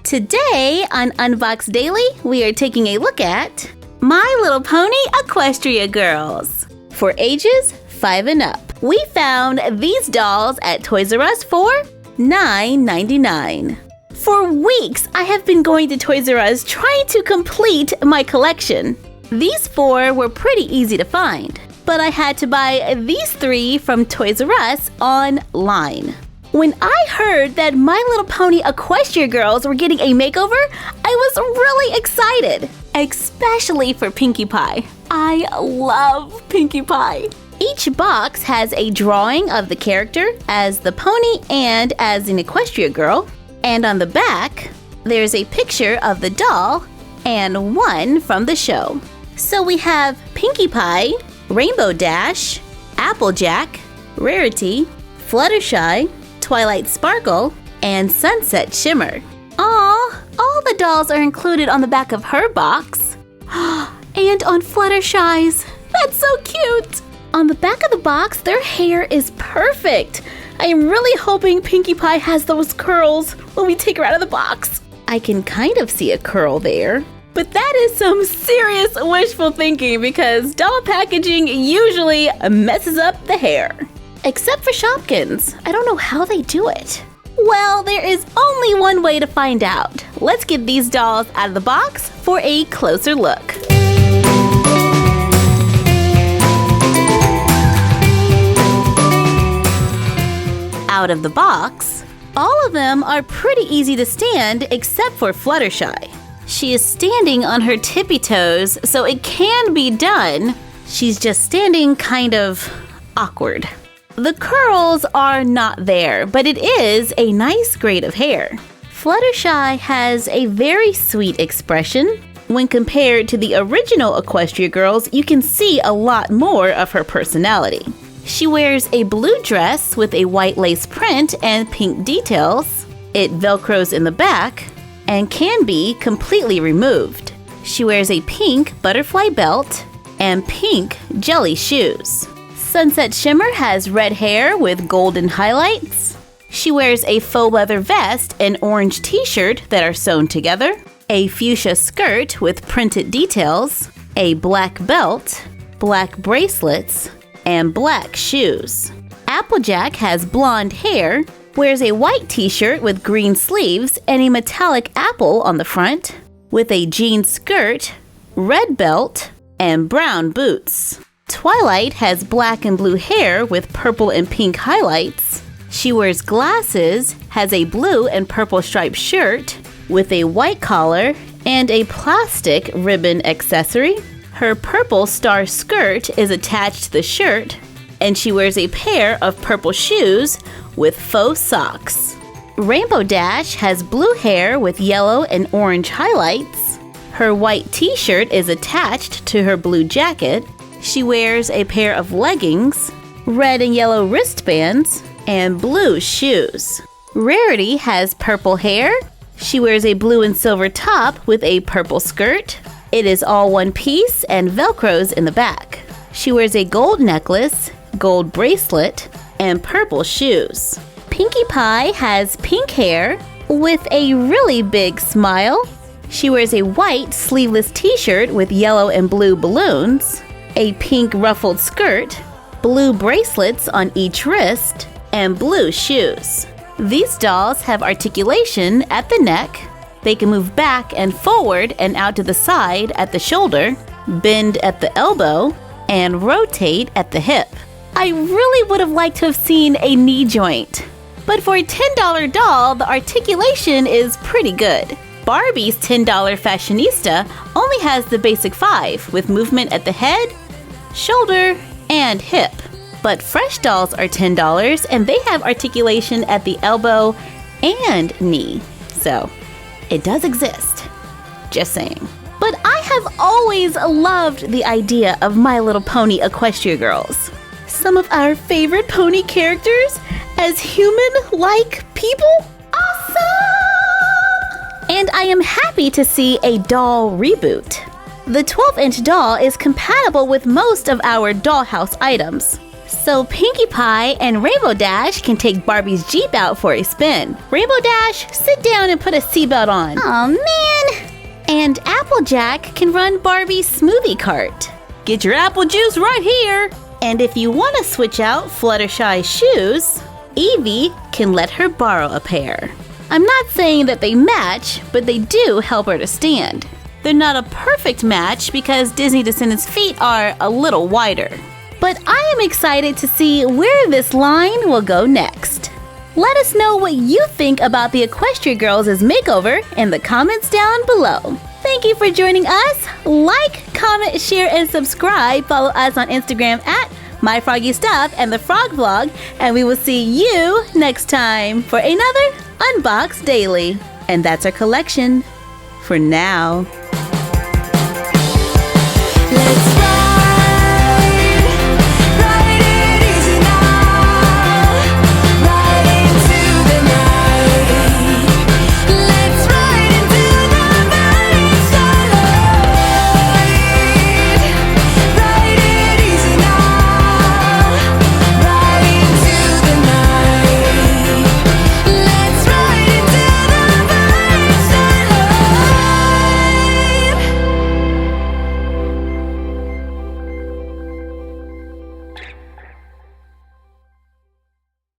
Today on Unbox Daily, we are taking a look at My Little Pony Equestria Girls for ages 5 and up. We found these dolls at Toys R Us for $9.99. For weeks, I have been going to Toys R Us trying to complete my collection. These 4 were pretty easy to find, but I had to buy these 3 from Toys R Us online. When I heard that My Little Pony Equestria Girls were getting a makeover, I was really excited, especially for Pinkie Pie. I love Pinkie Pie. Each box has a drawing of the character as the pony and as an Equestria girl, and on the back, there's a picture of the doll and one from the show. So we have Pinkie Pie, Rainbow Dash, Applejack, Rarity, Fluttershy, Twilight Sparkle, and Sunset Shimmer. Aw, all the dolls are included on the back of her box. And on Fluttershy's. That's so cute! On the back of the box, their hair is perfect. I am really hoping Pinkie Pie has those curls when we take her out of the box. I can kind of see a curl there. But that is some serious wishful thinking because doll packaging usually messes up the hair. Except for Shopkins. I don't know how they do it. Well, there is only one way to find out. Let's get these dolls out of the box for a closer look. Out of the box, all of them are pretty easy to stand except for Fluttershy. She is standing on her tippy toes, so it can be done. She's just standing kind of awkward. The curls are not there, but it is a nice grade of hair. Fluttershy has a very sweet expression. When compared to the original Equestria Girls, you can see a lot more of her personality. She wears a blue dress with a white lace print and pink details. It velcros in the back and can be completely removed. She wears a pink butterfly belt and pink jelly shoes. Sunset Shimmer has red hair with golden highlights. She wears a faux leather vest and orange t-shirt that are sewn together, a fuchsia skirt with printed details, a black belt, black bracelets, and black shoes. Applejack has blonde hair, wears a white t-shirt with green sleeves and a metallic apple on the front, with a jean skirt, red belt, and brown boots. Twilight has black and blue hair with purple and pink highlights. She wears glasses, has a blue and purple striped shirt with a white collar and a plastic ribbon accessory. Her purple star skirt is attached to the shirt, and she wears a pair of purple shoes with faux socks. Rainbow Dash has blue hair with yellow and orange highlights. Her white t-shirt is attached to her blue jacket. She wears a pair of leggings, red and yellow wristbands, and blue shoes. Rarity has purple hair. She wears a blue and silver top with a purple skirt. It is all one piece and velcros in the back. She wears a gold necklace, gold bracelet, and purple shoes. Pinkie Pie has pink hair with a really big smile. She wears a white sleeveless t-shirt with yellow and blue balloons, a pink ruffled skirt, blue bracelets on each wrist, and blue shoes. These dolls have articulation at the neck. They can move back and forward and out to the side at the shoulder, bend at the elbow, and rotate at the hip. I really would have liked to have seen a knee joint. But for a $10 doll, the articulation is pretty good. Barbie's $10 fashionista only has the basic 5 with movement at the head, shoulder, and hip. But Fresh dolls are $10 and they have articulation at the elbow and knee. So, it does exist. Just saying. But I have always loved the idea of My Little Pony Equestria Girls. Some of our favorite pony characters as human-like people? Awesome! And I am happy to see a doll reboot. The 12-inch doll is compatible with most of our dollhouse items. So Pinkie Pie and Rainbow Dash can take Barbie's Jeep out for a spin. Rainbow Dash, sit down and put a seatbelt on. Oh man! And Applejack can run Barbie's smoothie cart. Get your apple juice right here! And if you want to switch out Fluttershy's shoes, Evie can let her borrow a pair. I'm not saying that they match, but they do help her to stand. They're not a perfect match because Disney Descendants' feet are a little wider. But I am excited to see where this line will go next. Let us know what you think about the Equestria Girls' makeover in the comments down below. Thank you for joining us. Like, comment, share, and subscribe. Follow us on Instagram at My Froggy Stuff and the Frog Vlog, and we will see you next time for another Unbox Daily. And that's our collection for now. Let's